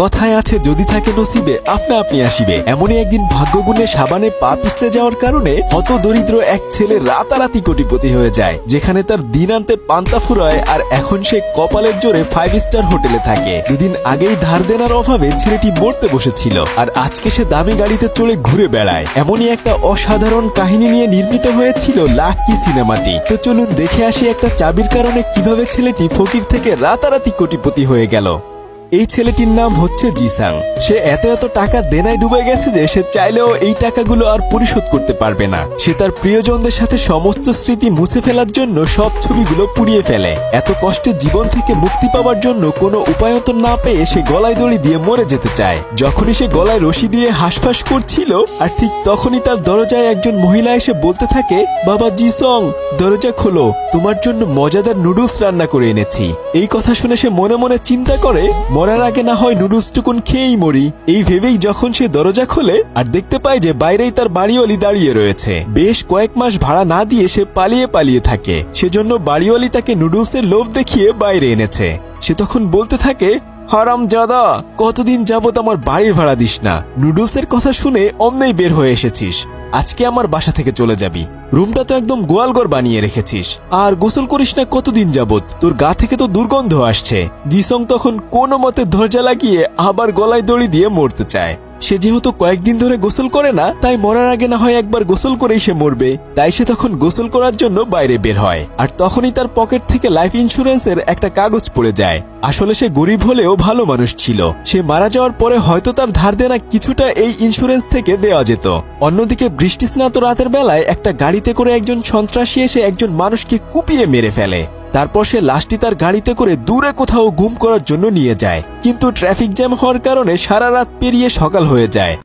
কথায় আছে যদি থাকে নসিবে আপনা আপনি আসিবে। এমনই একদিন ভাগ্যগুণে সাবানে পা পিছলে যাওয়ার কারণে হত দরিদ্র এক ছেলে রাতারাতি কোটিপতি হয়ে যায়, যেখানে তার দিন আনতে পান্তা ফুরায়। আর এখন সে কপালের জোরে 5 স্টার হোটেলে থাকে। দুদিন আগেই ধার দেনার অভাবে ছেলেটি মরতে বসেছিল, আর আজকে সে দামি গাড়িতে চড়ে ঘুরে বেড়ায়। এমনই একটা অসাধারণ কাহিনী নিয়ে নির্মিত হয়েছিল লাকি সিনেমাটি। তো চলুন দেখে আসি একটা চাবির কারণে কিভাবে ছেলেটি ফকির থেকে রাতারাতি কোটিপতি হয়ে গেল। এই ছেলেটির নাম হচ্ছে জিসাং। সে এত টাকার দেনায় ডুবে গেছে যে সে চাইলেও এই টাকাগুলো আর পরিশোধ করতে পারবে না। সে তার প্রিয়জনদের সাথে সমস্ত স্মৃতি মুছে ফেলার জন্য সব ছবিগুলো পুড়িয়ে ফেলে। এত কষ্টে জীবন থেকে মুক্তি পাওয়ার জন্য কোনো উপায়ন্তর না পেয়ে সে গলায় দড়ি দিয়ে মরে যেতে চায়। যখনই সে গলায় রশি দিয়ে হাঁসফাঁস করছিল, আর ঠিক তখনই তার দরজায় একজন মহিলা এসে বলতে থাকে, বাবা জিসং, দরজা খোলো, তোমার জন্য মজাদার নুডলস রান্না করে এনেছি। এই কথা শুনে সে মনে মনে চিন্তা করে, মরার আগে না হয় নুডলস টুকুন খেয়েই মরি। এই ভেবেই যখন সে দরজা খোলে আর দেখতে পায় যে বাইরেই তার বাড়িওয়ালি দাঁড়িয়ে রয়েছে। বেশ কয়েক মাস ভাড়া না দিয়ে সে পালিয়ে থাকে। সেজন্য বাড়িওয়ালি তাকে নুডলসের লোভ দেখিয়ে বাইরে এনেছে। সে তখন বলতে থাকে, হারামজাদা, কতদিন যাবত আমার বাড়ির ভাড়া দিস না। নুডলসের কথা শুনে অমনেই বের হয়ে এসেছিস। আজকে আমার বাসা থেকে চলে যাবি। রুমটা তো একদম গোয়ালঘর বানিয়ে রেখেছিস। আর গোসল করিস না কতদিন যাবত, তোর গা থেকে তো দুর্গন্ধ আসছে। জিসং তখন কোনো মতে দরজা লাগিয়ে আবার গলায় দড়ি দিয়ে মরতে চায়। সে যেহেতু কয়েকদিন ধরে গোসল করে না, তাই মরার আগে না হয় একবার গোসল করেই সে মরবে। তাই সে তখন গোসল করার জন্য বাইরে বের হয়। আর তখনই তার পকেট থেকে লাইফ ইন্স্যুরেন্সের একটা কাগজ পড়ে যায়। আসলে সে গরিব হলেও ভালো মানুষ ছিল। সে মারা যাওয়ার পরে হয়তো তার ধার দেনা কিছুটা এই ইন্স্যুরেন্স থেকে দেওয়া যেত। অন্যদিকে বৃষ্টিস্নাত রাতের বেলায় একটা গাড়িতে করে একজন সন্ত্রাসী এসে একজন মানুষকে কুপিয়ে মেরে ফেলে। তারপর সে লাশটি তার গাড়িতে করে দূরে কোথাও গুম করার জন্য নিয়ে যায়। কিন্তু ট্রাফিক জ্যাম হওয়ার কারণে সারা রাত পেরিয়ে সকাল হয়ে যায়।